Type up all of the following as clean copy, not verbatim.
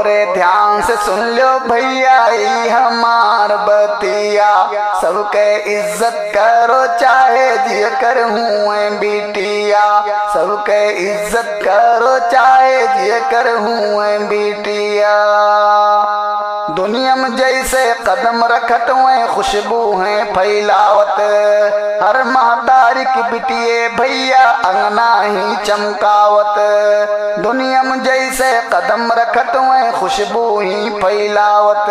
तोरे ध्यान से सुन लो भैया ई हमार बतिया। सबके इज्जत करो चाहे जिय कर हुए बिटिया। सबके इज्जत करो चाहे जिय कर हुए बिटिया। दुनिया में जैसे कदम रखत हुए खुशबू है फैलावत। हर महतारी की बिटिए भैया अंगना ही चमकावत। दुनिया में जैसे कदम रखत हुए खुशबू ही फैलावत।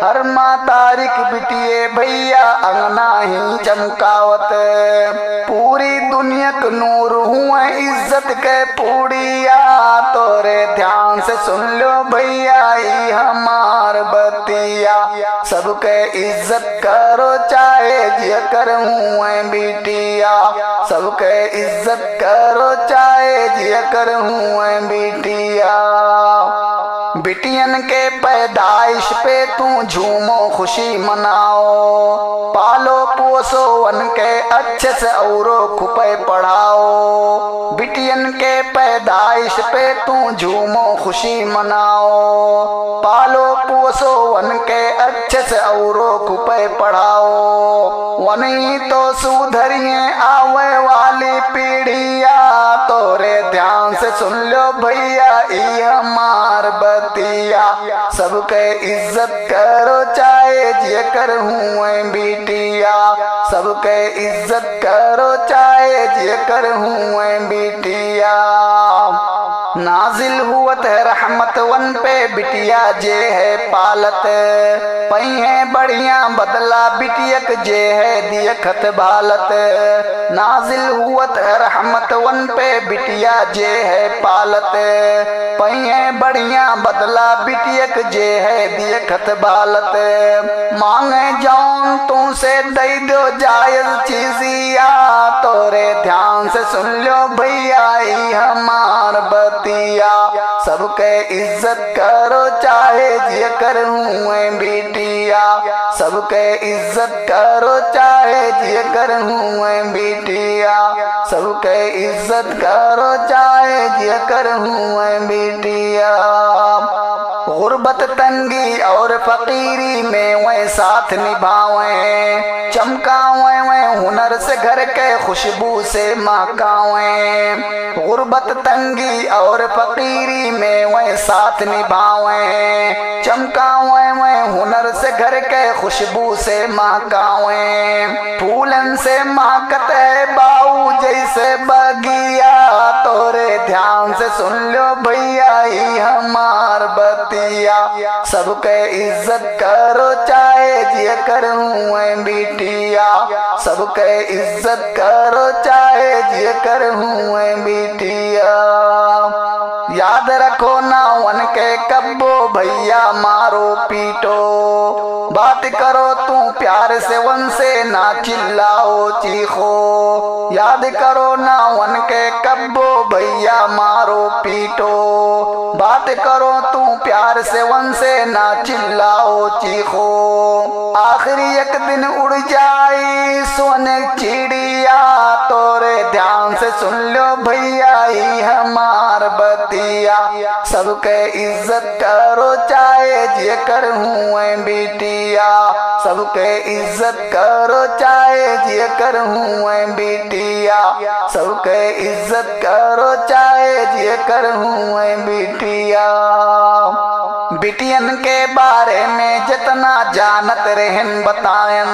हर महतारी की बिटिए भैया अंगना ही चमकावत। पूरी दुनिया को नूर हुए इज्जत के पूड़िया। तोरे ध्यान से सुन लो भैया ई हमार बतिया। सबके इज्जत करो चाहे जिय कर हुए बिटिया। सबके इज्जत करो चाहे जिय कर हुए बिटिया। बिटियन के पैदाइश पे तू झूमो खुशी मनाओ। पालो पोसो उनके अच्छे से औरों खुपे पढ़ाओ। बिटियन के पैदाइश पे तू झूमो खुशी मनाओ। पालो पोसो उनके अच्छे से औरों खुपे पढ़ाओ। वनी तो सुधरिए आवे वाली पीढ़िया। तोरे ध्यान से सुन लो भैया ई हमार बतिया। सबके इज्जत करो चाहे जिय कर हुए बिटिया। सबके इज्जत करो चाहे जिय कर हुए बिटिया। नाजिल हुवत है रहमत वन पे बिटिया जे है पालत। पई है बढ़िया बदला बिटियक जे है दियखत बालत। नाजिल हुवत है रहमत वन पे बिटिया जे है पालत। पई है बढ़िया बदला बिटियक जे है दियखत बालत। मांगे जौन तू से दई दो जायज चीजिया। तोरे ध्यान से सुन लो भैया ई हमार बतिया। सबके इज्जत करो चाहे जिय कर हुए बिटिया। सबके इज्जत करो चाहे जिय कर हुए बिटिया। सबके इज्जत करो चाहे जिय कर हुए बिटिया। गुर्बत तंगी और फकीरी में वह साथ निभावें। चमकावें वह हुनर से घर के खुशबू से महकावें। गुर्बत तंगी और फकीरी में वह साथ निभावें। चमकावें वह हुनर से घर के खुशबू से महकावें। फूलन से महकत है बाऊ जैसे बगिया। तोरे ध्यान से सुन लो भैया ई हमार बतिया। सबके इज्जत करो चाहे जिय कर हुए बिटिया। सबके इज्जत करो चाहे जिय कर हुए बिटिया। याद रखो ना उनके कब्बो भैया मारो पीटो। बात करो तू प्यार से उनसे ना चिल्लाओ चीखो। याद करो ना उनके कब्बो भैया मारो पीटो। बात करो तू प्यार से उनसे ना चिल्लाओ चीखो। आखिरी एक दिन उड़ जाई सोने चिड़िया। तोरे ध्यान से सुन लो भैया ई हमार बतिया। सबके इज्जत करो चाहे जिय कर हुए बिटिया। सबके इज्जत करो चाहे जिय कर हुए बिटिया। सबके इज्जत करो चाहे जिय कर हुए बिटिया। बिटियन के बारे में जितना जानत रहन बतायन।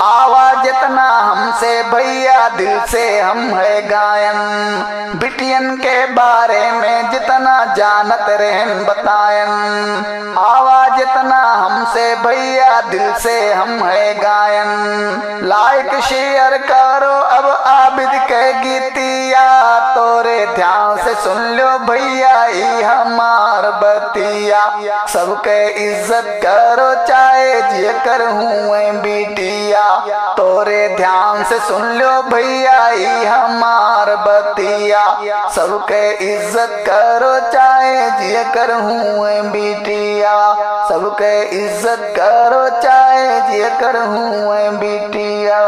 आवाज जितना हमसे भैया दिल से हम है गायन। बिटियन के बारे में जितना जानत रहन बतायन। आवाज जितना हमसे भैया दिल से हम है गायन। लाइक शेयर करो अब आबिद के गीतिया। तोरे ध्यान से सुन लो भैया ई हमार बतिया। सबके इज्जत करो चाहे जिय कर हुए बिटिया। तोरे ध्यान से सुन लो भैया ई हमार बतिया। सबके इज्जत करो चाहे जिय कर हुए बिटिया। सबके इज्जत करो चाहे जिय कर हुए बिटिया।